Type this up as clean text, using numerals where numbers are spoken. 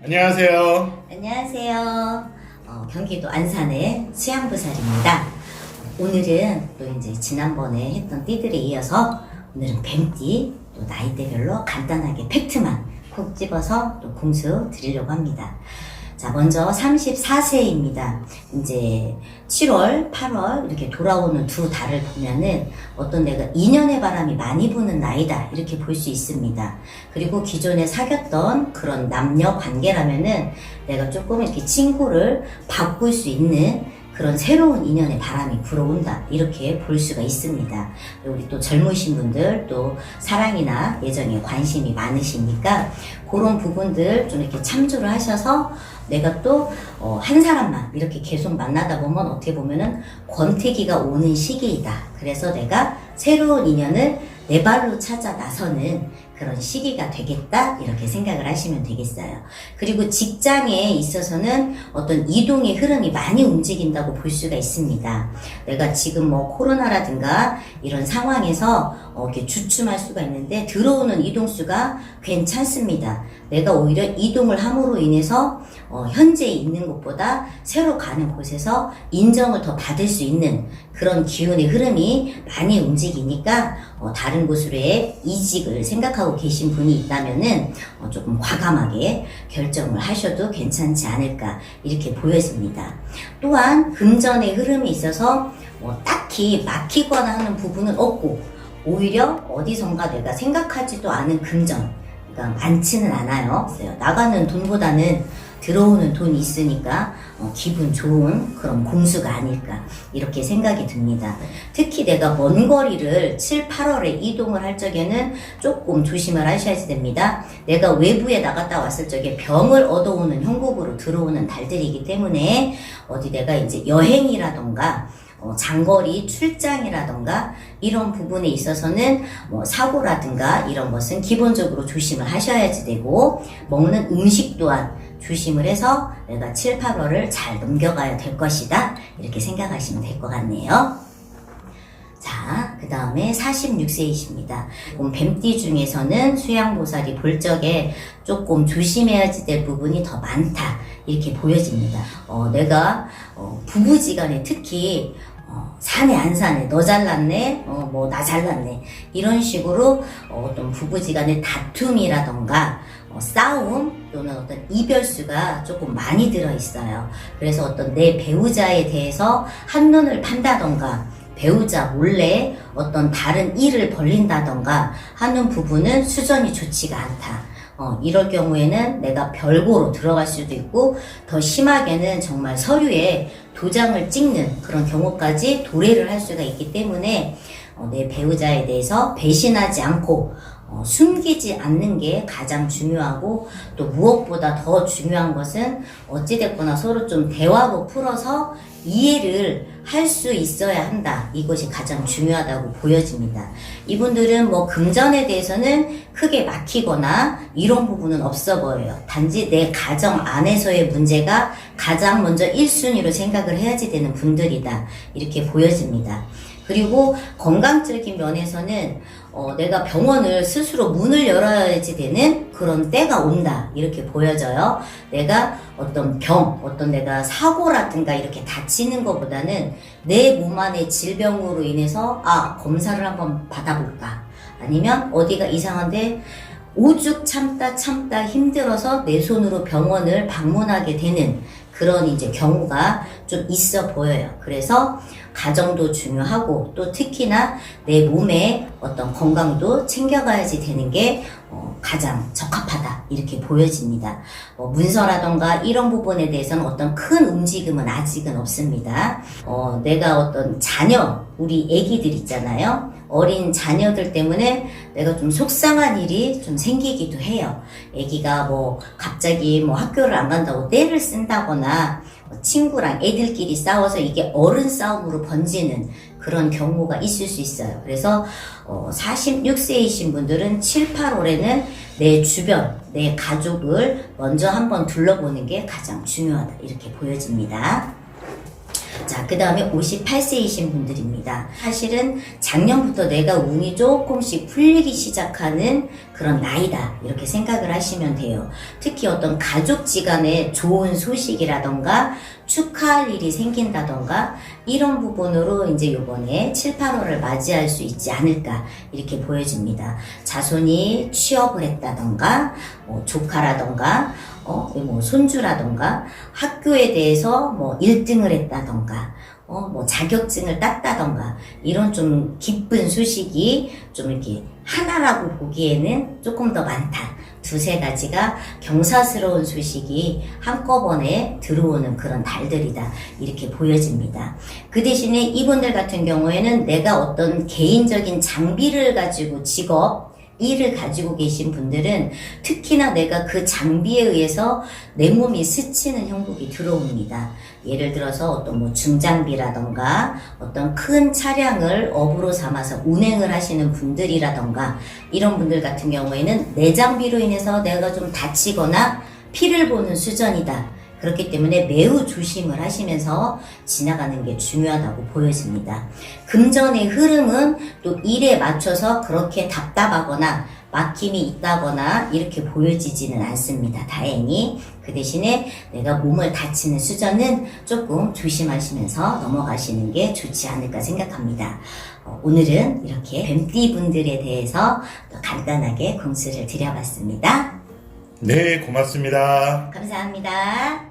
안녕하세요. 안녕하세요. 경기도 안산의 수양부살입니다. 오늘은 또 이제 지난번에 했던 띠들에 이어서 오늘은 뱀띠, 또 나이대별로 간단하게 팩트만 콕 집어서 또 공수 드리려고 합니다. 자, 먼저 34세입니다. 이제 7월, 8월 이렇게 돌아오는 두 달을 보면은 어떤 내가 인연의 바람이 많이 부는 나이다 이렇게 볼 수 있습니다. 그리고 기존에 사귀었던 그런 남녀 관계라면은 내가 조금 이렇게 친구를 바꿀 수 있는 그런 새로운 인연의 바람이 불어온다 이렇게 볼 수가 있습니다. 우리 또 젊으신 분들 또 사랑이나 애정에 관심이 많으시니까 그런 부분들 좀 이렇게 참조를 하셔서 내가 또 한 사람만 이렇게 계속 만나다 보면 어떻게 보면은 권태기가 오는 시기이다. 그래서 내가 새로운 인연을 내 발로 찾아 나서는 그런 시기가 되겠다 이렇게 생각을 하시면 되겠어요. 그리고 직장에 있어서는 어떤 이동의 흐름이 많이 움직인다고 볼 수가 있습니다. 내가 지금 뭐 코로나라든가 이런 상황에서 이렇게 주춤할 수가 있는데 들어오는 이동수가 괜찮습니다. 내가 오히려 이동을 함으로 인해서 현재 있는 곳보다 새로 가는 곳에서 인정을 더 받을 수 있는 그런 기운의 흐름이 많이 움직이니까 다른 곳으로의 이직을 생각하고 계신 분이 있다면은 조금 과감하게 결정을 하셔도 괜찮지 않을까 이렇게 보여집니다. 또한 금전의 흐름에 있어서 딱히 막히거나 하는 부분은 없고 오히려 어디선가 내가 생각하지도 않은 금전 많지는 않아요. 나가는 돈보다는 들어오는 돈이 있으니까 기분 좋은 그런 공수가 아닐까 이렇게 생각이 듭니다. 특히 내가 먼 거리를 7, 8월에 이동을 할 적에는 조금 조심을 하셔야 됩니다. 내가 외부에 나갔다 왔을 적에 병을 얻어오는 형국으로 들어오는 달들이기 때문에 어디 내가 이제 여행이라던가 장거리 출장이라던가 이런 부분에 있어서는 사고라든가 이런 것은 기본적으로 조심을 하셔야지 되고 먹는 음식 또한 조심을 해서 내가 7, 8월을 잘 넘겨가야 될 것이다 이렇게 생각하시면 될 것 같네요. 자, 그 다음에 46세이십니다. 뱀띠 중에서는 수양보살이 볼 적에 조금 조심해야지 될 부분이 더 많다 이렇게 보여집니다. 내가 부부지간에 특히 사네 안 사네 너 잘났네 나 잘났네 이런 식으로 어떤 부부지간의 다툼이라던가 싸움 또는 어떤 이별수가 조금 많이 들어있어요. 그래서 어떤 내 배우자에 대해서 한눈을 판다던가 배우자 몰래 어떤 다른 일을 벌린다던가 하는 부분은 수전이 좋지가 않다. 이럴 경우에는 내가 별고로 들어갈 수도 있고 더 심하게는 정말 서류에 도장을 찍는 그런 경우까지 도래를 할 수가 있기 때문에 내 배우자에 대해서 배신하지 않고 숨기지 않는 게 가장 중요하고 또 무엇보다 더 중요한 것은 어찌됐거나 서로 좀 대화로 풀어서 이해를 할 수 있어야 한다. 이것이 가장 중요하다고 보여집니다. 이분들은 금전에 대해서는 크게 막히거나 이런 부분은 없어 보여요. 단지 내 가정 안에서의 문제가 가장 먼저 1순위로 생각을 해야지 되는 분들이다. 이렇게 보여집니다. 그리고 건강적인 면에서는 내가 병원을 스스로 문을 열어야지 되는 그런 때가 온다 이렇게 보여져요. 내가 어떤 어떤 내가 사고라든가 이렇게 다치는 것보다는 내 몸 안의 질병으로 인해서 검사를 한번 받아볼까 아니면 어디가 이상한데 오죽 참다 힘들어서 내 손으로 병원을 방문하게 되는 그런 이제 경우가 좀 있어 보여요. 그래서 가정도 중요하고 또 특히나 내 몸의 어떤 건강도 챙겨가야지 되는 게 가장 적합하다 이렇게 보여집니다. 문서라던가 이런 부분에 대해서는 어떤 큰 움직임은 아직은 없습니다. 내가 어떤 자녀 우리 애기들 있잖아요. 어린 자녀들 때문에 내가 좀 속상한 일이 좀 생기기도 해요. 애기가 갑자기 학교를 안 간다고 떼를 쓴다거나 친구랑 애들끼리 싸워서 이게 어른 싸움으로 번지는 그런 경우가 있을 수 있어요. 그래서 46세이신 분들은 7, 8월에는 내 주변, 내 가족을 먼저 한번 둘러보는 게 가장 중요하다 이렇게 보여집니다. 자, 그 다음에 58세이신 분들입니다. 사실은 작년부터 내가 운이 조금씩 풀리기 시작하는 그런 나이다, 이렇게 생각을 하시면 돼요. 특히 어떤 가족지간에 좋은 소식이라던가 축하할 일이 생긴다던가 이런 부분으로 이제 요번에 7, 8월을 맞이할 수 있지 않을까, 이렇게 보여집니다. 자손이 취업을 했다던가 조카라던가 뭐 손주라던가 학교에 대해서 뭐 1등을 했다던가 뭐 자격증을 땄다던가 이런 좀 기쁜 소식이 좀 이렇게 하나라고 보기에는 조금 더 많다. 두세 가지가 경사스러운 소식이 한꺼번에 들어오는 그런 달들이다, 이렇게 보여집니다. 그 대신에 이분들 같은 경우에는 내가 어떤 개인적인 장비를 가지고 직업, 일을 가지고 계신 분들은 특히나 내가 그 장비에 의해서 내 몸이 스치는 형국이 들어옵니다. 예를 들어서 어떤 뭐 중장비라던가 어떤 큰 차량을 업으로 삼아서 운행을 하시는 분들이라던가 이런 분들 같은 경우에는 내 장비로 인해서 내가 좀 다치거나 피를 보는 수준이다. 그렇기 때문에 매우 조심을 하시면서 지나가는 게 중요하다고 보여집니다. 금전의 흐름은 또 일에 맞춰서 그렇게 답답하거나 막힘이 있다거나 이렇게 보여지지는 않습니다. 다행히. 그 대신에 내가 몸을 다치는 수준은 조금 조심하시면서 넘어가시는 게 좋지 않을까 생각합니다. 오늘은 이렇게 뱀띠 분들에 대해서 또 간단하게 공수를 드려봤습니다. 네, 고맙습니다. 감사합니다.